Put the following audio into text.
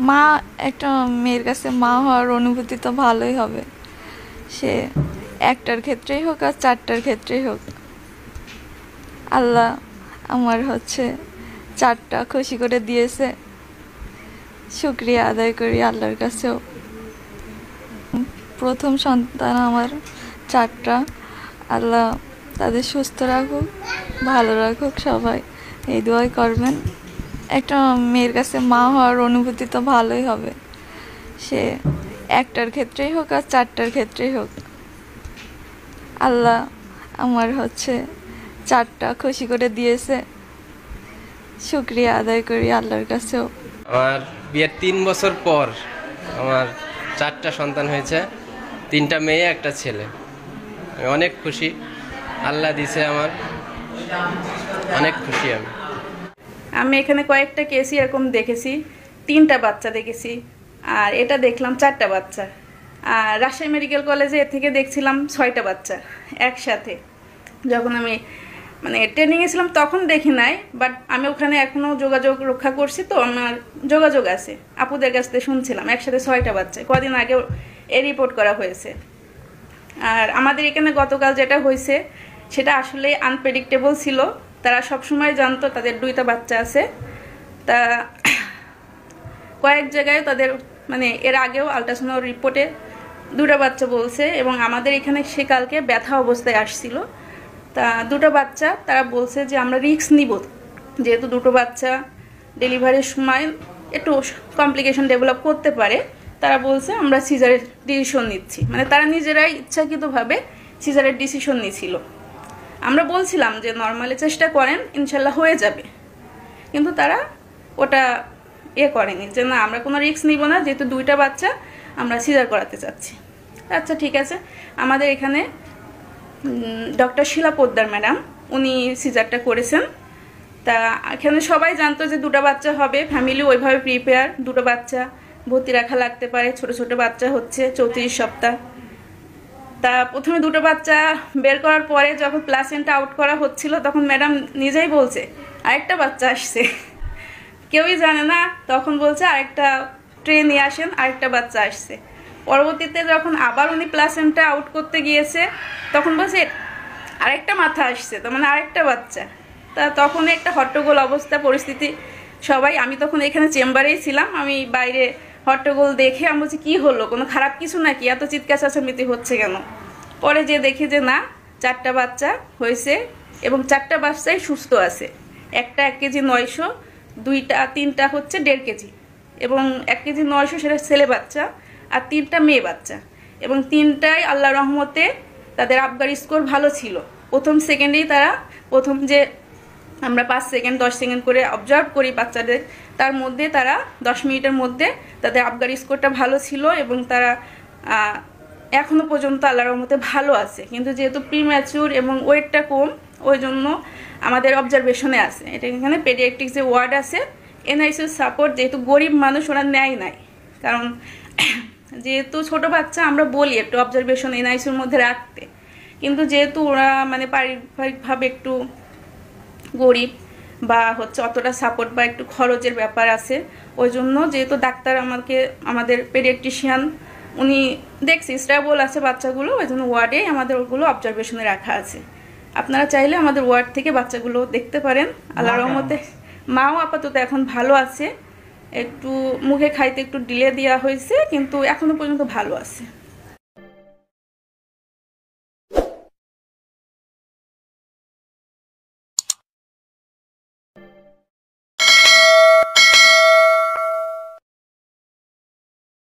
মা একটা মেয়ের কাছে মা হওয়ার অনুভূতি তো ভালোই হবে, সে একটার ক্ষেত্রেই হোক আর চারটার ক্ষেত্রেই হোক। আল্লাহ আমার চারটা খুশি করে দিয়েছে, শুকরিয়া আদায় করি আল্লাহর কাছেও। প্রথম সন্তান আমার চারটা, আল্লাহ তাদের সুস্থ রাখুক, ভালো রাখুক, সবাই এই দোয়াই করবেন। একটা মেয়ের কাছে মা হওয়ার অনুভূতি তো ভালোই হবে, সে একটার ক্ষেত্রেই হোক আর চারটার ক্ষেত্রেই হোক। আল্লাহ আমার চারটা খুশি করে দিয়েছে, শুকরিয়া আদায় করি আল্লাহর কাছেও। আমার বিয়ের 3 বছর পর আমার 4টা সন্তান হয়েছে, 3টা মেয়ে একটা ছেলে। আমি অনেক খুশি, আল্লাহ দিছে আমার, অনেক খুশি আমি। আমি এখানে কয়েকটা কেসই এরকম দেখেছি, 3টা বাচ্চা দেখেছি, আর এটা দেখলাম 4টা বাচ্চা। আর রাজশাহী মেডিকেল কলেজে এর থেকে দেখছিলাম 6টা বাচ্চা একসাথে। যখন আমি ট্রেনিংয়ে ছিলাম তখন দেখি নাই, বাট আমি ওখানে এখনও যোগাযোগ রক্ষা করছি, তো আমার যোগাযোগ আছে, আপুদের কাছ থেকে শুনছিলাম একসাথে 6টা বাচ্চা। কদিন আগে এ রিপোর্ট করা হয়েছে। আর আমাদের এখানে গতকাল যেটা হয়েছে সেটা আসলে আনপ্রেডিক্টেবল ছিল। তারা সবসময় জানতো তাদের 2টা বাচ্চা আছে। তা কয়েক জায়গায় তাদের এর আগেও আলট্রাসাউন্ড রিপোর্টে 2টা বাচ্চা বলছে, এবং আমাদের এখানে সে কালকে ব্যথা অবস্থায় আসছিল। তা 2টা বাচ্চা তারা বলছে যে আমরা রিস্ক নিব, যেহেতু 2টো বাচ্চা ডেলিভারির সময় একটু কমপ্লিকেশন ডেভেলপ করতে পারে। তারা বলছে আমরা সিজারের ডিসিশন নিচ্ছি, তারা নিজেরাই ইচ্ছাকৃতভাবে সিজারের ডিসিশন নিয়েছিল। আমরা বলছিলাম যে নর্মালি চেষ্টা করেন, ইনশাল্লাহ হয়ে যাবে, কিন্তু তারা ওটা করেনি যে না আমরা কোনো রিস্ক নিব না, যেহেতু 2টা বাচ্চা আমরা সিজার করাতে চাচ্ছি। আচ্ছা ঠিক আছে। আমাদের এখানে ডক্টর শিলা পোদ্দার ম্যাডাম উনি সিজারটা করেছেন। তা এখানে সবাই জানতো যে 2টা বাচ্চা হবে, ফ্যামিলি ওইভাবে প্রিপেয়ার, 2টো বাচ্চা ভর্তি রাখা লাগতে পারে, ছোট ছোট বাচ্চা হচ্ছে 34 সপ্তাহ। তা প্রথমে 2টো বাচ্চা বের করার পরে যখন প্লাসেন্টা আউট করা হচ্ছিল তখন ম্যাডাম নিজেই বলছে আরেকটা বাচ্চা আসছে, কেউই জানে না। তখন বলছে আরেকটা ট্রে নিয়ে আসেন, আরেকটা বাচ্চা আসছে। পরবর্তীতে যখন আবার উনি প্লাসেন্টা আউট করতে গিয়েছে তখন বলছে আরেকটা মাথা আসছে, তার আরেকটা বাচ্চা। তা তখন একটা হট্টগোল অবস্থা পরিস্থিতি সবাই, আমি তখন এখানে চেম্বারেই ছিলাম, আমি বাইরে হট্টগোল দেখে আমি বলছি কী হলো, কোনো খারাপ কিছু নাকি, এত চিৎকার চেঁচামেচি হচ্ছে কেন? পরে যে দেখি যে না, 4টা বাচ্চা হয়েছে এবং 4টা বাচ্চাই সুস্থ আছে। একটা 1 কেজি 900, 3টা হচ্ছে 1.5 কেজি, এবং 1 কেজি 900 সেটা ছেলে বাচ্চা, আর 3টা মেয়ে বাচ্চা। এবং 3টাই আল্লাহ রহমতে তাদের আবগার স্কোর ভালো ছিল। প্রথম সেকেন্ডেই তারা, প্রথম যে আমরা 5 সেকেন্ড 10 সেকেন্ড করে অবজার্ভ করি বাচ্চাদের, তার মধ্যে তারা 10 মিনিটের মধ্যে তাদের আবগার স্কোরটা ভালো ছিল, এবং তারা এখনো পর্যন্ত আল্লাহর রহমতে ভালো আছে। কিন্তু যেহেতু প্রিম্যাচুর এবং ওয়েটটা কম, ওই জন্য আমাদের অবজারভেশনে আছে। এটা এখানে পেডিয়াট্রিক্স যে ওয়ার্ড আছে, এনআইসিউ সাপোর্ট, যেহেতু গরিব মানুষ ওরা নেয় নাই, কারণ যেহেতু ছোট বাচ্চা আমরা বলি একটু অবজারভেশন এনআইসিউর মধ্যে রাখতে, কিন্তু যেহেতু ওরা পারিবারিকভাবে একটু গরিব বা অতটা সাপোর্ট বা একটু খরচের ব্যাপার আছে, ওই জন্য যেহেতু ডাক্তার আমাদের পেডিয়াট্রিশিয়ান উনি দেখছি স্ট্যাবল আছে বাচ্চাগুলো, ওই জন্য ওয়ার্ডে আমাদের ওগুলো অবজারভেশনে রাখা আছে। আপনারা চাইলে আমাদের ওয়ার্ড থেকে বাচ্চাগুলো দেখতে পারেন। আল্লাহর রহমতে মাও আপাতত এখন ভালো আছে, একটু মুখে খাইতে একটু ডিলে দেওয়া হয়েছে, কিন্তু এখনো পর্যন্ত ভালো আছে।